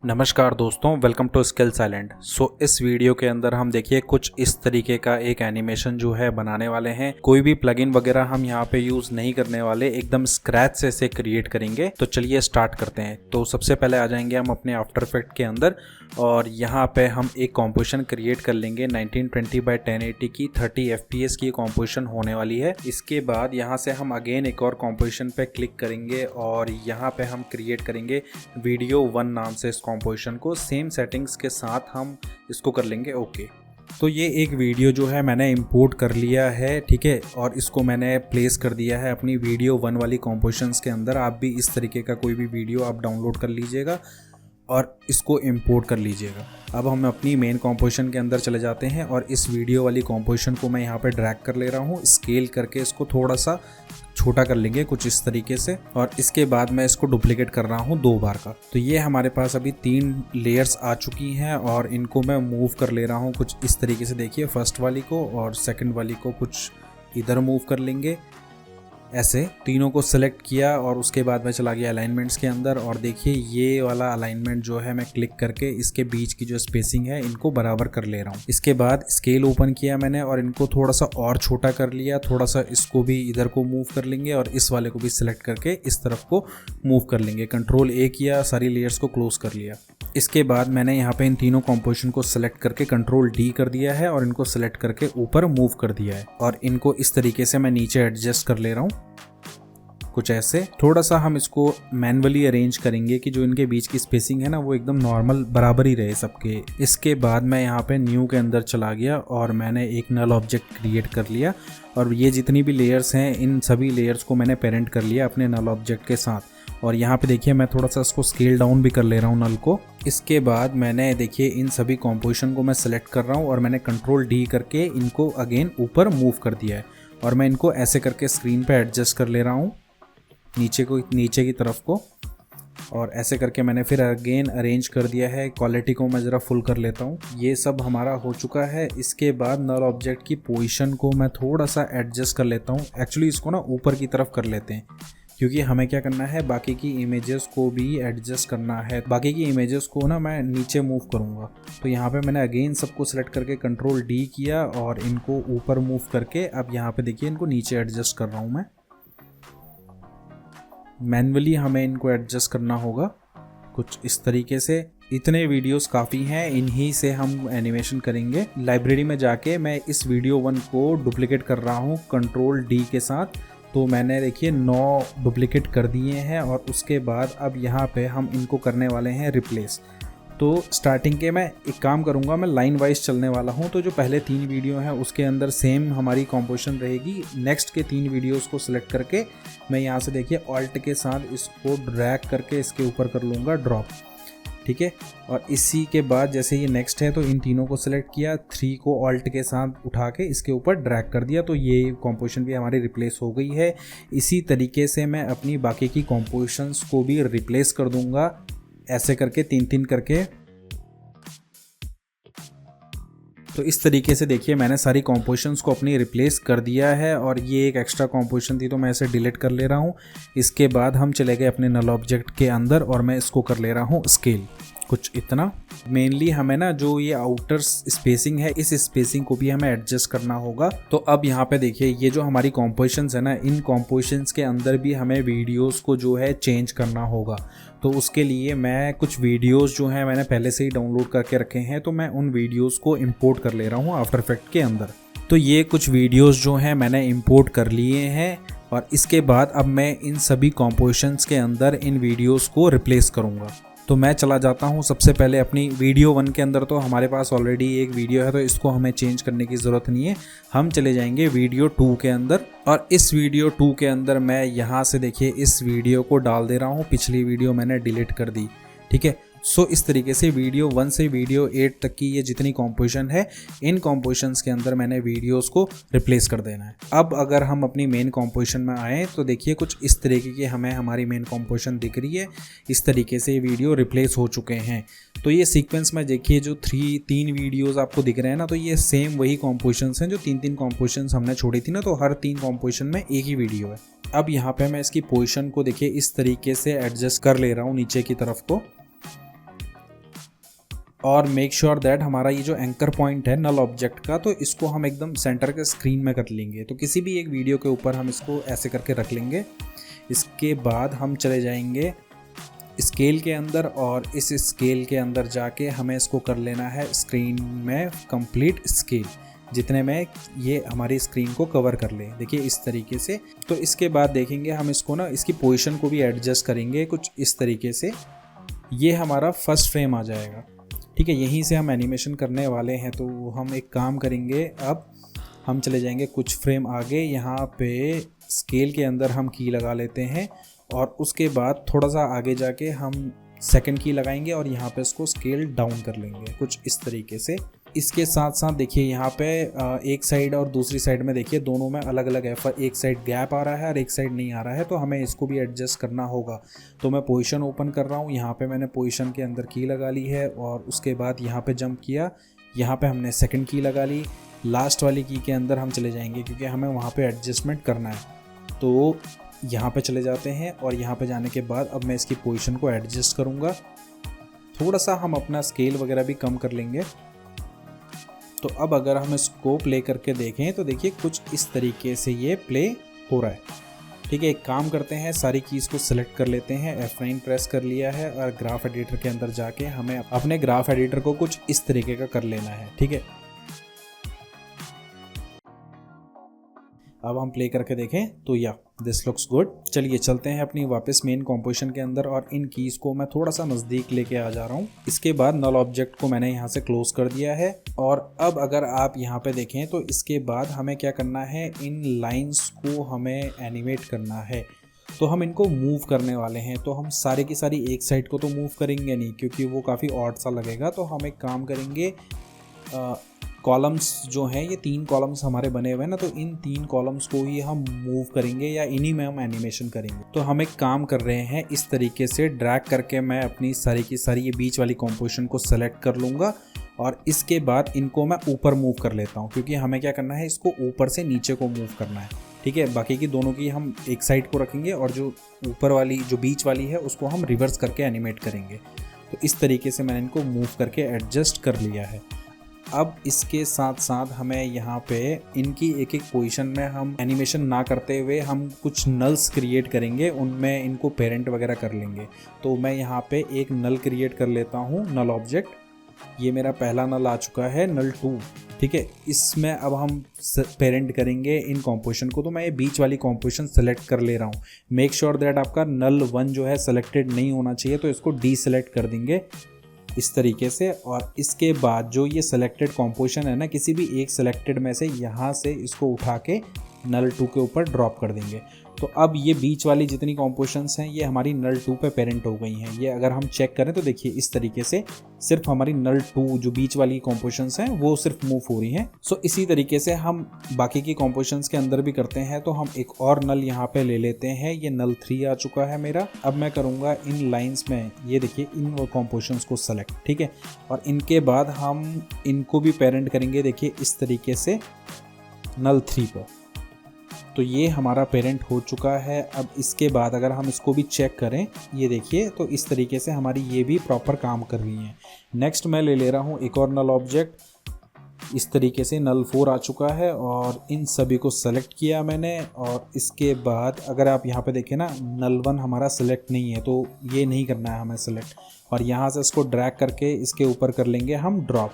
नमस्कार दोस्तों, welcome to skill silent. इस वीडियो के अंदर हम देखिए कुछ इस तरीके का एक एनिमेशन जो है बनाने वाले हैं। कोई भी प्लगइन वगैरह हम यहाँ पे यूज नहीं करने वाले, एकदम स्क्रैच से इसे क्रिएट करेंगे। तो चलिए स्टार्ट करते हैं। तो सबसे पहले आ जाएंगे हम अपने आफ्टर इफेक्ट के अंदर और यहाँ पे हम एक कॉम्पोजिशन क्रिएट कर लेंगे 1920x1080 की 30 fps की कॉम्पोजिशन होने वाली है। इसके बाद यहाँ से हम अगेन एक और कॉम्पोजिशन पे क्लिक करेंगे और यहाँ पे हम क्रिएट करेंगे वीडियो 1 नाम से कॉम्पोजिशन को। सेम सेटिंग्स के साथ हम इसको कर लेंगे ओके। तो ये एक वीडियो जो है मैंने इंपोर्ट कर लिया है, ठीक है, और इसको मैंने प्लेस कर दिया है अपनी वीडियो 1 वाली कॉम्पोजिशंस के अंदर। आप भी इस तरीके का कोई भी वीडियो आप डाउनलोड कर लीजिएगा और इसको इंपोर्ट कर लीजिएगा। अब हम अपनी मेन कॉम्पोजिशन के अंदर चले जाते हैं और इस वीडियो वाली कॉम्पोजिशन को मैं यहाँ पे ड्रैग कर ले रहा हूँ। स्केल करके इसको थोड़ा सा छोटा कर लेंगे कुछ इस तरीके से और इसके बाद मैं इसको डुप्लीकेट कर रहा हूँ 2 बार का। तो ये हमारे पास अभी 3 लेयर्स आ चुकी हैं और इनको मैं मूव कर ले रहा हूँ कुछ इस तरीके से। देखिए फर्स्ट वाली को और सेकंड वाली को कुछ इधर मूव कर लेंगे। ऐसे तीनों को सिलेक्ट किया और उसके बाद मैं चला गया अलाइनमेंट्स के अंदर और देखिए ये वाला अलाइनमेंट जो है मैं क्लिक करके इसके बीच की जो स्पेसिंग है इनको बराबर कर ले रहा हूँ। इसके बाद स्केल ओपन किया मैंने और इनको थोड़ा सा और छोटा कर लिया। थोड़ा सा इसको भी इधर को मूव कर लेंगे और इस वाले को भी सिलेक्ट करके इस तरफ को मूव कर लेंगे। कंट्रोल A किया, सारी लेयर्स को क्लोज कर लिया। इसके बाद मैंने यहाँ पे इन तीनों कॉम्पोजिशन को सिलेक्ट करके कंट्रोल D कर दिया है और इनको सिलेक्ट करके ऊपर मूव कर दिया है और इनको इस तरीके से मैं नीचे एडजस्ट कर ले रहा हूँ कुछ ऐसे। थोड़ा सा हम इसको मैन्युअली अरेंज करेंगे कि जो इनके बीच की स्पेसिंग है ना वो एकदम नॉर्मल बराबर ही रहे सबके। इसके बाद मैं यहाँ पे न्यू के अंदर चला गया और मैंने एक नल ऑब्जेक्ट क्रिएट कर लिया और ये जितनी भी लेयर्स हैं इन सभी लेयर्स को मैंने पेरेंट कर लिया अपने नल ऑब्जेक्ट के साथ। और यहाँ पे देखिए मैं थोड़ा सा इसको स्केल डाउन भी कर ले रहा हूँ नल को। इसके बाद मैंने देखिए इन सभी कॉम्पोजिशन को मैं सेलेक्ट कर रहा हूँ और मैंने कंट्रोल D करके इनको अगेन ऊपर मूव कर दिया है और मैं इनको ऐसे करके स्क्रीन पे एडजस्ट कर ले रहा हूँ नीचे की तरफ को और ऐसे करके मैंने फिर अगेन अरेंज कर दिया है। क्वालिटी को मैं ज़रा फुल कर लेता हूँ। ये सब हमारा हो चुका है। इसके बाद नल ऑब्जेक्ट की पोजीशन को मैं थोड़ा सा एडजस्ट कर लेता हूँ। एक्चुअली इसको ना ऊपर की तरफ कर लेते हैं क्योंकि हमें क्या करना है, बाकी की इमेजेस को भी एडजस्ट करना है। बाकी की इमेजेस को ना मैं नीचे मूव करूँगा। तो यहाँ पे मैंने अगेन सबको सिलेक्ट करके कंट्रोल D किया और इनको ऊपर मूव करके अब यहाँ पे देखिए इनको नीचे एडजस्ट कर रहा हूँ मैं। मैन्युअली हमें इनको एडजस्ट करना होगा कुछ इस तरीके से। इतने वीडियोस काफ़ी हैं, इन्हीं से हम एनिमेशन करेंगे। लाइब्रेरी में जाके मैं इस वीडियो 1 को डुप्लीकेट कर रहा हूँ कंट्रोल D के साथ। तो मैंने देखिए 9 डुप्लीकेट कर दिए हैं और उसके बाद अब यहाँ पे हम इनको करने वाले हैं रिप्लेस। तो स्टार्टिंग के मैं एक काम करूंगा, मैं लाइन वाइज चलने वाला हूं। तो जो पहले 3 वीडियो हैं उसके अंदर सेम हमारी कॉम्पोजिशन रहेगी। नेक्स्ट के 3 वीडियोस को सिलेक्ट करके मैं यहाँ से देखिए ऑल्ट के साथ इसको ड्रैग करके इसके ऊपर कर लूँगा ड्रॉप, ठीक है। और इसी के बाद जैसे ये नेक्स्ट है तो इन तीनों को सिलेक्ट किया, 3 को ऑल्ट के साथ उठा के इसके ऊपर ड्रैग कर दिया। तो ये कॉम्पोजिशन भी हमारी रिप्लेस हो गई है। इसी तरीके से मैं अपनी बाकी की कॉम्पोजिशंस को भी रिप्लेस कर दूंगा ऐसे करके 3-3 करके। तो इस तरीके से देखिए मैंने सारी कॉम्पोजिशंस को अपनी रिप्लेस कर दिया है और ये एक एक्स्ट्रा कॉम्पोजिशन थी तो मैं इसे डिलीट कर ले रहा हूँ। इसके बाद हम चले गए अपने नल ऑब्जेक्ट के अंदर और मैं इसको कर ले रहा हूँ स्केल कुछ इतना। मेनली हमें ना जो ये आउटर स्पेसिंग है इस स्पेसिंग को भी हमें एडजस्ट करना होगा। तो अब यहाँ पे देखिए ये जो हमारी कॉम्पोजिशंस है ना, इन कॉम्पोजिशंस के अंदर भी हमें वीडियोस को जो है चेंज करना होगा। तो उसके लिए मैं कुछ वीडियोस जो हैं मैंने पहले से ही डाउनलोड करके रखे हैं, तो मैं उन वीडियोस को इंपोर्ट कर ले रहा हूँ आफ्टर इफेक्ट के अंदर। तो ये कुछ वीडियोस जो हैं मैंने इंपोर्ट कर लिए हैं और इसके बाद अब मैं इन सभी कॉम्पोजिशंस के अंदर इन वीडियोस को रिप्लेस करूँगा। तो मैं चला जाता हूँ सबसे पहले अपनी वीडियो 1 के अंदर। तो हमारे पास ऑलरेडी एक वीडियो है तो इसको हमें चेंज करने की ज़रूरत नहीं है। हम चले जाएंगे वीडियो 2 के अंदर और इस वीडियो 2 के अंदर मैं यहाँ से देखिए इस वीडियो को डाल दे रहा हूँ। पिछली वीडियो मैंने डिलीट कर दी, ठीक है। सो इस तरीके से वीडियो 1 से वीडियो 8 तक की ये जितनी कॉम्पोजिशन है इन कॉम्पोजिशंस के अंदर मैंने वीडियोस को रिप्लेस कर देना है। अब अगर हम अपनी मेन कॉम्पोजिशन में आए तो देखिए कुछ इस तरीके की हमें हमारी मेन कॉम्पोजिशन दिख रही है। इस तरीके से ये वीडियो रिप्लेस हो चुके हैं। तो ये सीक्वेंस में देखिए जो 3 वीडियोज़ आपको दिख रहे हैं ना, तो ये सेम वही कॉम्पोजिशंस हैं जो 3 कॉम्पोजिशंस हमने छोड़ी थी ना। तो हर 3 कॉम्पोजिशन में एक ही वीडियो है। अब यहाँ पे मैं इसकी पोजीशन को देखिए इस तरीके से एडजस्ट कर ले रहा हूँ नीचे की तरफ को। और मेक श्योर दैट हमारा ये जो एंकर पॉइंट है नल ऑब्जेक्ट का, तो इसको हम एकदम सेंटर के स्क्रीन में कर लेंगे। तो किसी भी एक वीडियो के ऊपर हम इसको ऐसे करके रख लेंगे। इसके बाद हम चले जाएंगे स्केल के अंदर और इस स्केल के अंदर जाके हमें इसको कर लेना है स्क्रीन में कंप्लीट स्केल, जितने में ये हमारी स्क्रीन को कवर कर ले। देखिए इस तरीके से। तो इसके बाद देखेंगे हम इसको ना, इसकी पोजीशन को भी एडजस्ट करेंगे कुछ इस तरीके से। ये हमारा फर्स्ट फ्रेम आ जाएगा, ठीक है। यहीं से हम एनिमेशन करने वाले हैं। तो हम एक काम करेंगे, अब हम चले जाएंगे कुछ फ्रेम आगे, यहाँ पे स्केल के अंदर हम की लगा लेते हैं और उसके बाद थोड़ा सा आगे जाके हम सेकंड की लगाएंगे और यहाँ पे इसको स्केल डाउन कर लेंगे कुछ इस तरीके से। इसके साथ साथ देखिए यहाँ पे एक साइड और दूसरी साइड में देखिए दोनों में अलग अलग है। एक साइड गैप आ रहा है और एक साइड नहीं आ रहा है, तो हमें इसको भी एडजस्ट करना होगा। तो मैं पोजीशन ओपन कर रहा हूँ, यहाँ पे मैंने पोजीशन के अंदर की लगा ली है और उसके बाद यहाँ पे जंप किया, यहाँ पे हमने सेकंड की लगा ली। लास्ट वाली की के अंदर हम चले जाएंगे क्योंकि हमें वहाँ पे एडजस्टमेंट करना है। तो यहाँ पे चले जाते हैं और यहाँ पे जाने के बाद अब मैं इसकी पोजीशन को एडजस्ट करूँगा। थोड़ा सा हम अपना स्केल वगैरह भी कम कर लेंगे। तो अब अगर हम इसको प्ले करके देखें तो देखिए कुछ इस तरीके से ये प्ले हो रहा है, ठीक है। एक काम करते हैं, सारी कीज़ को सिलेक्ट कर लेते हैं, F9 प्रेस कर लिया है और ग्राफ एडिटर के अंदर जाके हमें अपने ग्राफ एडिटर को कुछ इस तरीके का कर लेना है, ठीक है। अब हम प्ले करके देखें तो या दिस लुक्स गुड। चलिए चलते हैं अपनी वापस मेन कॉम्पोजिशन के अंदर और इन कीज़ को मैं थोड़ा सा नज़दीक लेके आ जा रहा हूँ। इसके बाद नल ऑब्जेक्ट को मैंने यहाँ से क्लोज कर दिया है और अब अगर आप यहाँ पे देखें तो इसके बाद हमें क्या करना है, इन लाइंस को हमें एनिमेट करना है। तो हम इनको मूव करने वाले हैं। तो हम सारे की सारी एक साइड को तो मूव करेंगे नहीं क्योंकि वो काफ़ी ऑड सा लगेगा। तो हम एक काम करेंगे, कॉलम्स जो हैं ये 3 कॉलम्स हमारे बने हुए हैं ना, तो इन 3 कॉलम्स को ही हम मूव करेंगे या इन्हीं में हम एनिमेशन करेंगे। तो हम एक काम कर रहे हैं, इस तरीके से ड्रैग करके मैं अपनी सारी की सारी ये बीच वाली कॉम्पोजिशन को सेलेक्ट कर लूँगा और इसके बाद इनको मैं ऊपर मूव कर लेता हूँ क्योंकि हमें क्या करना है, इसको ऊपर से नीचे को मूव करना है, ठीक है। बाकी की दोनों की हम एक साइड को रखेंगे और जो ऊपर वाली जो बीच वाली है उसको हम रिवर्स करके एनिमेट करेंगे। तो इस तरीके से मैंने इनको मूव करके एडजस्ट कर लिया है। अब इसके साथ साथ हमें यहाँ पे इनकी एक एक पोजीशन में हम एनिमेशन ना करते हुए हम कुछ नल्स क्रिएट करेंगे, उनमें इनको पेरेंट वगैरह कर लेंगे। तो मैं यहाँ पे एक नल क्रिएट कर लेता हूँ, नल ऑब्जेक्ट। ये मेरा पहला नल आ चुका है, नल 2, ठीक है। इसमें अब हम पेरेंट करेंगे इन कॉम्पोजिशन को। तो मैं ये बीच वाली कॉम्पोजिशन सेलेक्ट कर ले रहा हूँ। मेक श्योर दैट आपका नल 1 जो है सेलेक्टेड नहीं होना चाहिए, तो इसको डीसेलेक्ट कर देंगे इस तरीके से। और इसके बाद जो ये सेलेक्टेड कॉम्पोजिशन है ना, किसी भी एक सेलेक्टेड में से यहाँ से इसको उठा के नल 2 के ऊपर ड्रॉप कर देंगे। तो अब ये बीच वाली जितनी कॉम्पोजिशंस हैं ये हमारी नल 2 पे पेरेंट हो गई हैं। ये अगर हम चेक करें तो देखिए इस तरीके से सिर्फ हमारी नल 2 जो बीच वाली कॉम्पोजिशंस हैं वो सिर्फ मूव हो रही हैं। सो इसी तरीके से हम बाकी की कॉम्पोजिशंस के अंदर भी करते हैं। तो हम एक और नल यहाँ पे ले लेते हैं, ये नल 3 आ चुका है मेरा। अब मैं करूँगा इन लाइन्स में, ये देखिए इन कॉम्पोजिशंस को सेलेक्ट, ठीक है। और इनके बाद हम इनको भी पेरेंट करेंगे, देखिए इस तरीके से नल 3 पर। तो ये हमारा पेरेंट हो चुका है। अब इसके बाद अगर हम इसको भी चेक करें, ये देखिए तो इस तरीके से हमारी ये भी प्रॉपर काम कर रही हैं। नेक्स्ट मैं ले रहा हूँ एक और नल ऑब्जेक्ट। इस तरीके से नल 4 आ चुका है और इन सभी को सेलेक्ट किया मैंने। और इसके बाद अगर आप यहाँ पे देखें ना, नल 1 हमारा सेलेक्ट नहीं है, तो ये नहीं करना है हमें सेलेक्ट। और यहाँ से इसको ड्रैग करके इसके ऊपर कर लेंगे हम ड्रॉप।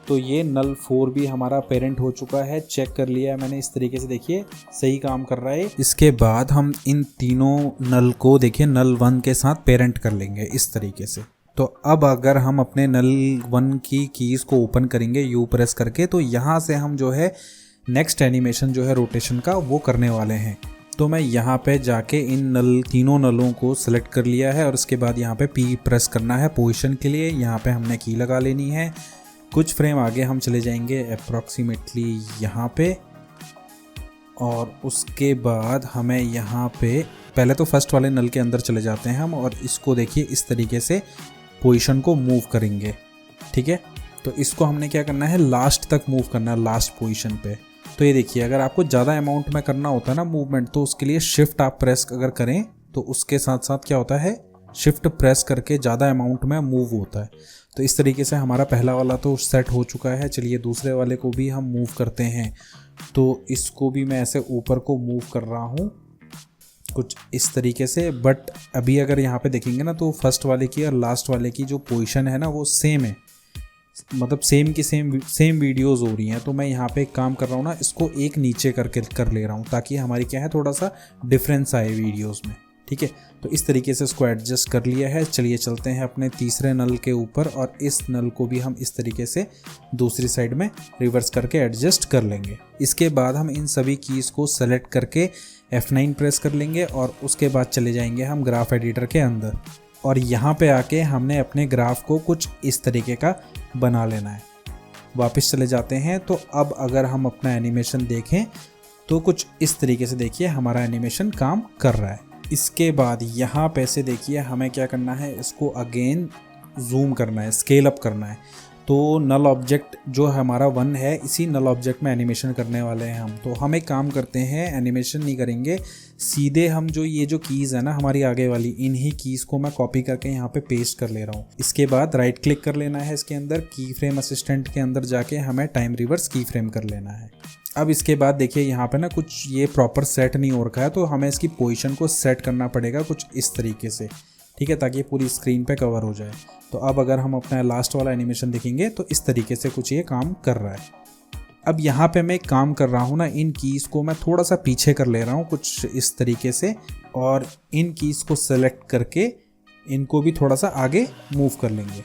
तो ये नल 4 भी हमारा पेरेंट हो चुका है, चेक कर लिया है मैंने इस तरीके से, देखिए सही काम कर रहा है। इसके बाद हम इन तीनों नल को देखिए नल 1 के साथ पेरेंट कर लेंगे इस तरीके से। तो अब अगर हम अपने नल 1 की कीज़ को ओपन करेंगे यू प्रेस करके, तो यहाँ से हम जो है नेक्स्ट एनिमेशन जो है रोटेशन का वो करने वाले हैं। तो मैं यहाँ पे जाके इन तीनों नलों को सिलेक्ट कर लिया है और उसके बाद यहाँ पे P प्रेस करना है पोजीशन के लिए। यहाँ पे हमने की लगा लेनी है। कुछ फ्रेम आगे हम चले जाएंगे अप्रॉक्सीमेटली यहाँ पे, और उसके बाद हमें यहाँ पे पहले तो फर्स्ट वाले नल के अंदर चले जाते हैं हम और इसको देखिए इस तरीके से पोजीशन को मूव करेंगे, ठीक है। तो इसको हमने क्या करना है, लास्ट तक मूव करना है, लास्ट पोजीशन पे। तो ये देखिए अगर आपको ज़्यादा अमाउंट में करना होता है ना मूवमेंट, तो उसके लिए शिफ्ट आप प्रेस अगर करें तो उसके साथ साथ क्या होता है, शिफ्ट प्रेस करके ज़्यादा अमाउंट में मूव होता है। तो इस तरीके से हमारा पहला वाला तो सेट हो चुका है। चलिए दूसरे वाले को भी हम मूव करते हैं। तो इसको भी मैं ऐसे ऊपर को मूव कर रहा हूँ कुछ इस तरीके से। बट अभी अगर यहाँ पे देखेंगे ना तो फर्स्ट वाले की और लास्ट वाले की जो पोजीशन है ना वो सेम है, मतलब सेम की सेम वीडियोस हो रही हैं। तो मैं यहाँ पे एक काम कर रहा हूँ ना, इसको एक नीचे करके कर ले रहा हूँ ताकि हमारी क्या है थोड़ा सा डिफरेंस आए वीडियोस में। ठीक है, तो इस तरीके से इसको एडजस्ट कर लिया है। चलिए चलते हैं अपने तीसरे नल के ऊपर और इस नल को भी हम इस तरीके से दूसरी साइड में रिवर्स करके एडजस्ट कर लेंगे। इसके बाद हम इन सभी कीज़ को सेलेक्ट करके F9 प्रेस कर लेंगे और उसके बाद चले जाएंगे हम ग्राफ एडिटर के अंदर और यहाँ पे आके हमने अपने ग्राफ को कुछ इस तरीके का बना लेना है। वापस चले जाते हैं। तो अब अगर हम अपना एनिमेशन देखें तो कुछ इस तरीके से देखिए हमारा एनिमेशन काम कर रहा है। इसके बाद यहाँ पे से देखिए हमें क्या करना है, इसको अगेन जूम करना है, स्केल अप करना है। तो नल ऑब्जेक्ट जो हमारा 1 है, इसी नल ऑब्जेक्ट में एनिमेशन करने वाले हैं हम। तो हम एक काम करते हैं, एनिमेशन नहीं करेंगे, सीधे हम जो ये जो कीज़ है ना हमारी आगे वाली, इन्हीं कीज़ को मैं कॉपी करके यहाँ पे पेस्ट कर ले रहा हूँ। इसके बाद राइट क्लिक कर लेना है इसके अंदर, की फ्रेम असिस्टेंट के अंदर जाके हमें टाइम रिवर्स की फ्रेम कर लेना है। अब इसके बाद देखिए यहाँ पे ना कुछ ये प्रॉपर सेट नहीं हो रखा है, तो हमें इसकी पोजीशन को सेट करना पड़ेगा कुछ इस तरीके से। ठीक है, ताकि पूरी स्क्रीन पे कवर हो जाए। तो अब अगर हम अपना लास्ट वाला एनिमेशन देखेंगे तो इस तरीके से कुछ ये काम कर रहा है। अब यहाँ पे मैं एक काम कर रहा हूँ ना, इन कीज़ को मैं थोड़ा सा पीछे कर ले रहा हूँ कुछ इस तरीके से और इन कीज़ को सेलेक्ट करके इनको भी थोड़ा सा आगे मूव कर लेंगे।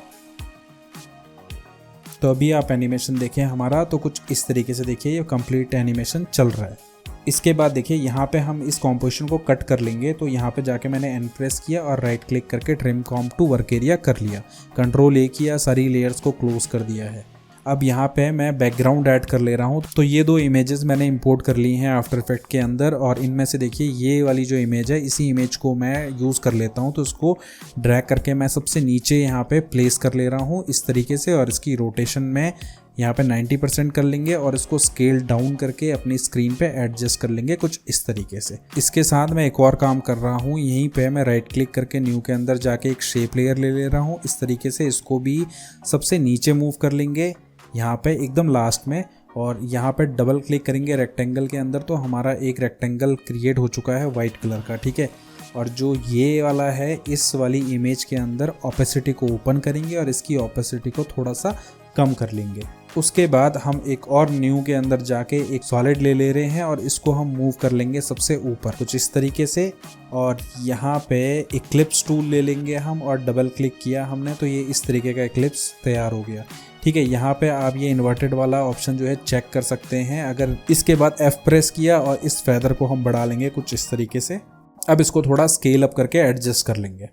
तो अभी आप एनिमेशन देखें हमारा तो कुछ इस तरीके से देखिए ये कंप्लीट एनिमेशन चल रहा है। इसके बाद देखिए यहाँ पे हम इस कॉम्पोजिशन को कट कर लेंगे। तो यहाँ पे जाके मैंने एन प्रेस किया और राइट क्लिक करके trim comp to work area कर लिया, कंट्रोल ए किया, सारी लेयर्स को क्लोज कर दिया है। अब यहाँ पे मैं बैकग्राउंड ऐड कर ले रहा हूँ। तो ये 2 इमेजेस मैंने इंपोर्ट कर ली हैं आफ्टर इफेक्ट के अंदर और इनमें से देखिए ये वाली जो इमेज है, इसी इमेज को मैं यूज़ कर लेता हूँ। तो इसको ड्रैग करके मैं सबसे नीचे यहाँ पे प्लेस कर ले रहा हूँ इस तरीके से और इसकी रोटेशन में यहाँ पे 90% कर लेंगे और इसको स्केल डाउन करके अपनी स्क्रीन पे एडजस्ट कर लेंगे कुछ इस तरीके से। इसके साथ मैं एक और काम कर रहा हूँ, यहीं पे मैं राइट क्लिक करके न्यू के अंदर जाके एक शेप लेयर ले रहा हूँ इस तरीके से। इसको भी सबसे नीचे मूव कर लेंगे यहाँ पे एकदम लास्ट में और यहाँ पे डबल क्लिक करेंगे रेक्टेंगल के अंदर। तो हमारा एक रेक्टेंगल क्रिएट हो चुका है वाइट कलर का। ठीक है, और जो ये वाला है इस वाली इमेज के अंदर ऑपेसिटी को ओपन करेंगे और इसकी ऑपेसिटी को थोड़ा सा कम कर लेंगे। उसके बाद हम एक और न्यू के अंदर जाके एक सॉलिड ले रहे हैं और इसको हम मूव कर लेंगे सबसे ऊपर कुछ इस तरीके से और यहाँ पे इक्लिप्स टूल ले लेंगे हम और डबल क्लिक किया हमने तो ये इस तरीके का इक्लिप्स तैयार हो गया। ठीक है, यहाँ पे आप ये इन्वर्टेड वाला ऑप्शन जो है चेक कर सकते हैं। अगर इसके बाद F प्रेस किया और इस फेदर को हम बढ़ा लेंगे कुछ इस तरीके से। अब इसको थोड़ा स्केल अप करके एडजस्ट कर लेंगे।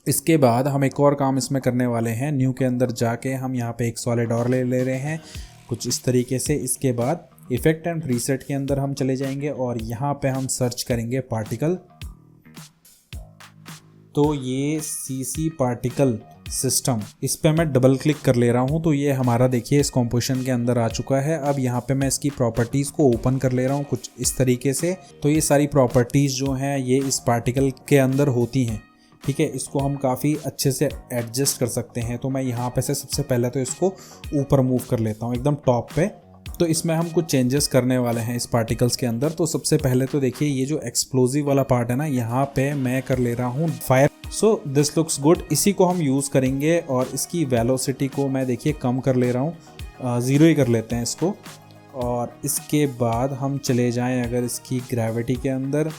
इसके बाद हम एक और काम इसमें करने वाले हैं, न्यू के अंदर जाके हम यहाँ पे एक सॉलिड और ले रहे हैं कुछ इस तरीके से। इसके बाद इफेक्ट एंड प्रीसेट के अंदर हम चले जाएंगे और यहाँ पे हम सर्च करेंगे पार्टिकल। तो ये CC पार्टिकल सिस्टम, इस पे मैं डबल क्लिक कर ले रहा हूँ। तो ये हमारा देखिए इस कॉम्पोजिशन के अंदर आ चुका है। अब यहाँ पे मैं इसकी प्रॉपर्टीज़ को ओपन कर ले रहा हूँ कुछ इस तरीके से। तो ये सारी प्रॉपर्टीज़ जो हैं ये इस पार्टिकल के अंदर होती हैं। ठीक है, इसको हम काफ़ी अच्छे से एडजस्ट कर सकते हैं। तो मैं यहाँ पे से सबसे पहले तो इसको ऊपर मूव कर लेता हूँ एकदम टॉप पे। तो इसमें हम कुछ चेंजेस करने वाले हैं इस पार्टिकल्स के अंदर। तो सबसे पहले तो देखिए ये जो एक्सप्लोजिव वाला पार्ट है ना, यहाँ पे मैं कर ले रहा हूँ fire. So this looks good, इसी को हम यूज़ करेंगे और इसकी वेलोसिटी को मैं देखिए कम कर ले रहा हूँ, 0 ही कर लेते हैं इसको। और इसके बाद हम चले जाएँ अगर इसकी ग्रेविटी के अंदर,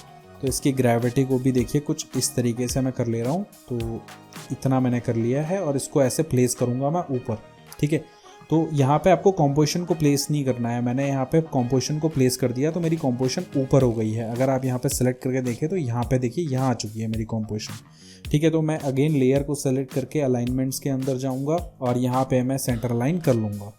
तो इसकी ग्रेविटी को भी देखिए कुछ इस तरीके से मैं कर ले रहा हूँ। तो इतना मैंने कर लिया है और इसको ऐसे प्लेस करूँगा मैं ऊपर। ठीक है, तो यहाँ पे आपको कॉम्पोजिशन को प्लेस नहीं करना है, मैंने यहाँ पे कॉम्पोजिशन को प्लेस कर दिया तो मेरी कॉम्पोजिशन ऊपर हो गई है। अगर आप यहाँ पे सेलेक्ट करके देखें तो यहाँ पे देखिए यहाँ आ चुकी है मेरी कॉम्पोजिशन। ठीक है, तो मैं अगेन लेयर को सेलेक्ट करके अलाइनमेंट्स के अंदर जाऊँगा और यहाँ पे मैं सेंटर अलाइन कर लूँगा।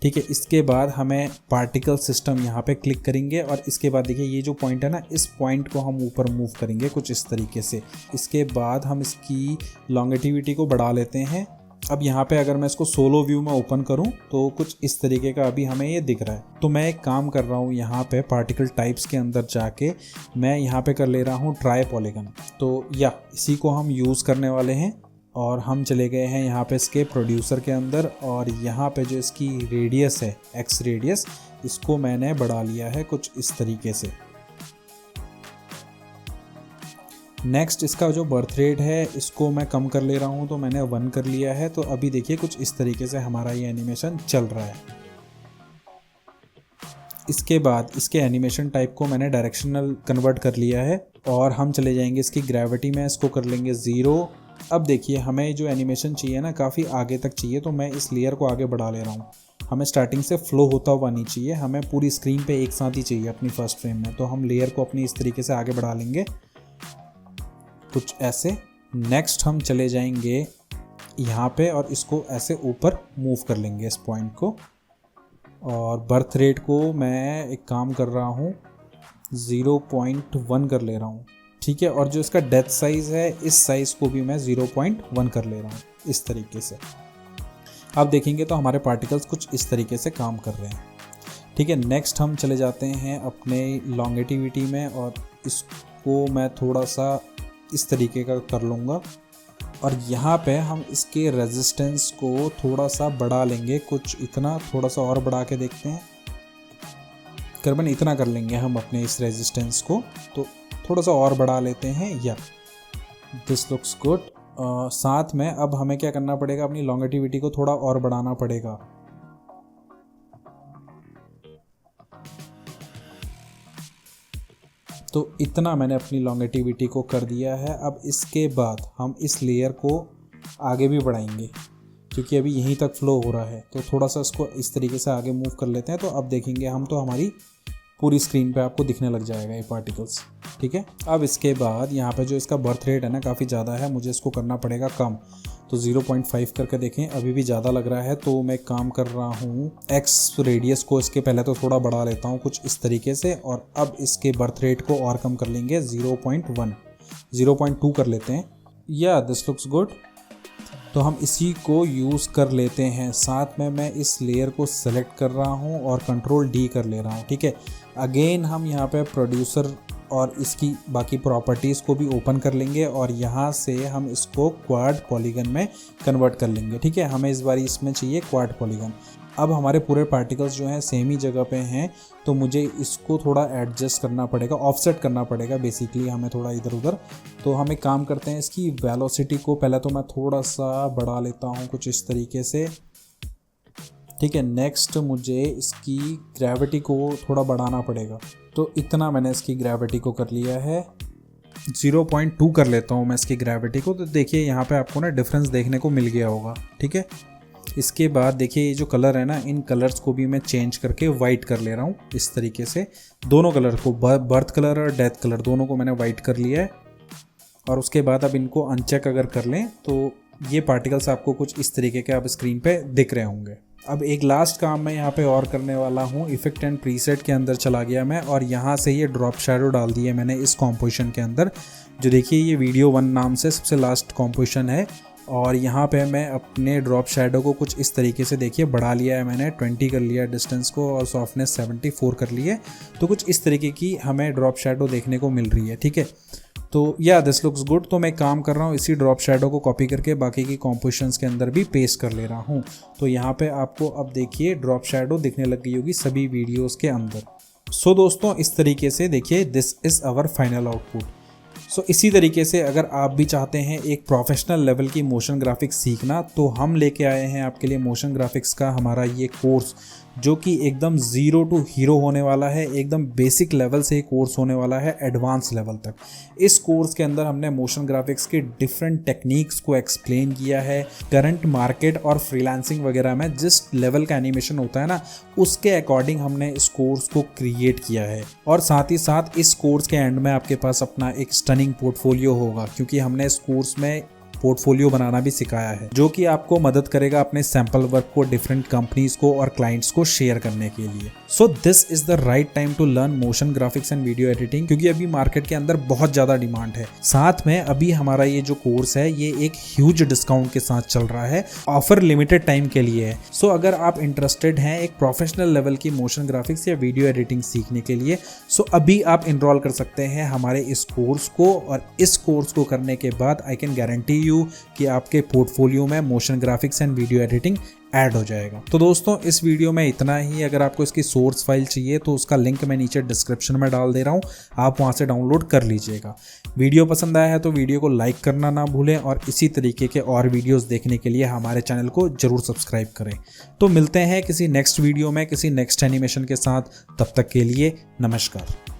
ठीक है, इसके बाद हमें पार्टिकल सिस्टम यहाँ पे क्लिक करेंगे और इसके बाद देखिए ये जो पॉइंट है ना, इस पॉइंट को हम ऊपर मूव करेंगे कुछ इस तरीके से। इसके बाद हम इसकी लॉन्गिटिविटी को बढ़ा लेते हैं अब यहाँ पे अगर मैं इसको सोलो व्यू में ओपन करूँ तो कुछ इस तरीके का अभी हमें ये दिख रहा है। तो मैं एक काम कर रहा हूँ, यहाँ पे पार्टिकल टाइप्स के अंदर जाके मैं यहाँ पे कर ले रहा हूँ ट्राई पॉलीगन। तो या इसी को हम यूज़ करने वाले हैं और हम चले गए हैं यहाँ पे इसके प्रोड्यूसर के अंदर, और यहाँ पे जो इसकी रेडियस है एक्स रेडियस, इसको मैंने बढ़ा लिया है कुछ इस तरीके से। नेक्स्ट इसका जो बर्थ रेट है इसको मैं कम कर ले रहा हूँ, तो मैंने 1 कर लिया है। तो अभी देखिए कुछ इस तरीके से हमारा ये एनिमेशन चल रहा है। इसके बाद इसके एनिमेशन टाइप को मैंने डायरेक्शनल कन्वर्ट कर लिया है और हम चले जाएंगे इसकी ग्रेविटी में, इसको कर लेंगे 0। अब देखिए हमें जो एनिमेशन चाहिए ना काफ़ी आगे तक चाहिए, तो मैं इस लेयर को आगे बढ़ा ले रहा हूँ। हमें स्टार्टिंग से फ्लो होता हुआ नहीं चाहिए, हमें पूरी स्क्रीन पे एक साथ ही चाहिए अपनी फर्स्ट फ्रेम में। तो हम लेयर को अपनी इस तरीके से आगे बढ़ा लेंगे कुछ ऐसे। नेक्स्ट हम चले जाएंगे यहाँ पे और इसको ऐसे ऊपर मूव कर लेंगे इस पॉइंट को, और बर्थ रेट को मैं एक काम कर रहा हूँ 0.1 कर ले रहा हूँ, ठीक है। और जो इसका डेप्थ साइज़ है इस साइज़ को भी मैं 0.1 कर ले रहा हूँ इस तरीके से। आप देखेंगे तो हमारे पार्टिकल्स कुछ इस तरीके से काम कर रहे हैं, ठीक है। नेक्स्ट हम चले जाते हैं अपने लॉन्गेटिविटी में और इसको मैं थोड़ा सा इस तरीके का कर लूँगा, और यहाँ पे हम इसके रेजिस्टेंस को थोड़ा सा बढ़ा लेंगे कुछ इतना, थोड़ा सा और बढ़ा के देखते हैं। करीबन इतना कर लेंगे हम अपने इस रेजिस्टेंस को, तो थोड़ा सा और बढ़ा लेते हैं। या दिस लुक्स गुड। साथ में अब हमें क्या करना पड़ेगा, अपनी लॉन्गेटिविटी को थोड़ा और बढ़ाना पड़ेगा। तो इतना मैंने अपनी लॉन्गेटिविटी को कर दिया है। अब इसके बाद हम इस लेयर को आगे भी बढ़ाएंगे क्योंकि अभी यहीं तक फ्लो हो रहा है, तो थोड़ा सा इसको इस तरीके से आगे मूव कर लेते हैं। तो अब देखेंगे हम, तो हमारी पूरी स्क्रीन पे आपको दिखने लग जाएगा ये पार्टिकल्स, ठीक है। अब इसके बाद यहाँ पे जो इसका बर्थ रेट है ना काफ़ी ज़्यादा है, मुझे इसको करना पड़ेगा कम। तो 0.5 करके देखें, अभी भी ज़्यादा लग रहा है। तो मैं काम कर रहा हूँ एक्स रेडियस को इसके पहले तो थोड़ा बढ़ा लेता हूँ कुछ इस तरीके से, और अब इसके बर्थ रेट को और कम कर लेंगे 0.1, 0.2 कर लेते हैं। या दिस लुक्स गुड। तो हम इसी को यूज़ कर लेते हैं। साथ में मैं इस लेयर को सेलेक्ट कर रहा हूँ और कंट्रोल D कर ले रहा हूँ, ठीक है। अगेन हम यहाँ पे प्रोड्यूसर और इसकी बाकी प्रॉपर्टीज़ को भी ओपन कर लेंगे और यहाँ से हम इसको क्वाड पॉलीगन में कन्वर्ट कर लेंगे, ठीक है। हमें इस बार इसमें चाहिए क्वाड पॉलीगन। अब हमारे पूरे पार्टिकल्स जो हैं सेम ही जगह पे हैं, तो मुझे इसको थोड़ा एडजस्ट करना पड़ेगा, ऑफसेट करना पड़ेगा बेसिकली हमें थोड़ा इधर उधर। तो हम एक काम करते हैं, इसकी वेलोसिटी को पहले तो मैं थोड़ा सा बढ़ा लेता हूँ कुछ इस तरीके से, ठीक है। नेक्स्ट मुझे इसकी ग्रेविटी को थोड़ा बढ़ाना पड़ेगा, तो इतना मैंने इसकी ग्रेविटी को कर लिया है। 0.2 कर लेता हूँ मैं इसकी ग्रेविटी को। तो देखिए यहाँ पे आपको ना डिफरेंस देखने को मिल गया होगा, ठीक है। इसके बाद देखिए ये जो कलर है ना, इन कलर्स को भी मैं चेंज करके वाइट कर ले रहा हूँ इस तरीके से। दोनों कलर को, बर्थ कलर और डेथ कलर, दोनों को मैंने वाइट कर लिया है। और उसके बाद अब इनको अनचेक अगर कर लें तो ये पार्टिकल्स आपको कुछ इस तरीके के आप स्क्रीन पे दिख रहे होंगे। अब एक लास्ट काम मैं यहाँ पे और करने वाला हूँ। इफेक्ट एंड प्रीसेट के अंदर चला गया मैं और यहाँ से ये ड्रॉप शैडो डाल दी है मैंने इस कॉम्पोजिशन के अंदर, जो देखिए ये वीडियो 1 नाम से सबसे लास्ट कॉम्पोजिशन है। और यहाँ पे मैं अपने ड्रॉप शैडो को कुछ इस तरीके से देखिए बढ़ा लिया है मैंने, 20 कर लिया डिस्टेंस को और सॉफ्टनेस 74 कर ली है। तो कुछ इस तरीके की हमें ड्रॉप शैडो देखने को मिल रही है, ठीक है। तो या दिस लुक्स गुड। तो मैं काम कर रहा हूँ इसी ड्रॉप शैडो को कॉपी करके बाकी की कॉम्पोजिशंस के अंदर भी पेस्ट कर ले रहा हूँ। तो यहाँ पे आपको अब देखिए ड्रॉप शैडो दिखने लग गई होगी सभी वीडियोस के अंदर। सो दोस्तों इस तरीके से देखिए this is our final output. So इसी तरीके से अगर आप भी चाहते हैं एक प्रोफेशनल लेवल की मोशन ग्राफिक्स सीखना, तो हम लेके आए हैं आपके लिए मोशन ग्राफिक्स का हमारा ये कोर्स, जो कि एकदम ज़ीरो टू हीरो होने वाला है। एकदम बेसिक लेवल से कोर्स होने वाला है एडवांस लेवल तक। इस कोर्स के अंदर हमने मोशन ग्राफिक्स के डिफरेंट टेक्निक्स को एक्सप्लेन किया है। करंट मार्केट और फ्रीलांसिंग वगैरह में जिस लेवल का एनिमेशन होता है ना, उसके अकॉर्डिंग हमने इस कोर्स को क्रिएट किया है। और साथ ही साथ इस कोर्स के एंड में आपके पास अपना एक स्टनिंग पोर्टफोलियो होगा, क्योंकि हमने इस कोर्स में पोर्टफोलियो बनाना भी सिखाया है, जो कि आपको मदद करेगा अपने सैंपल वर्क को डिफरेंट कंपनीज को और क्लाइंट्स को शेयर करने के लिए। So this is the right time to learn motion graphics and video editing, क्योंकि अभी मार्केट के अंदर बहुत ज्यादा डिमांड है। साथ में अभी हमारा ये जो कोर्स है ये एक ह्यूज डिस्काउंट के साथ चल रहा है, ऑफर लिमिटेड टाइम के लिए है। सो अगर आप इंटरेस्टेड हैं एक प्रोफेशनल लेवल की मोशन ग्राफिक्स या वीडियो एडिटिंग सीखने के लिए, सो अभी आप इनरोल कर सकते हैं हमारे इस कोर्स को। और इस कोर्स को करने के बाद आई कैन गारंटी यू कि आपके पोर्टफोलियो में motion graphics and video editing add हो जाएगा। तो दोस्तों इस वीडियो में इतना ही। अगर आपको इसकी सोर्स फाइल चाहिए तो उसका लिंक मैं नीचे डिस्क्रिप्शन में डाल दे रहा हूँ, आप वहाँ से डाउनलोड कर लीजिएगा। वीडियो पसंद आया है तो वीडियो को लाइक करना ना भूलें, और इसी तरीके के और वीडियोस देखने के लिए हमारे चैनल को जरूर सब्सक्राइब करें। तो मिलते हैं किसी नेक्स्ट वीडियो में किसी नेक्स्ट एनिमेशन के साथ, तब तक के लिए नमस्कार।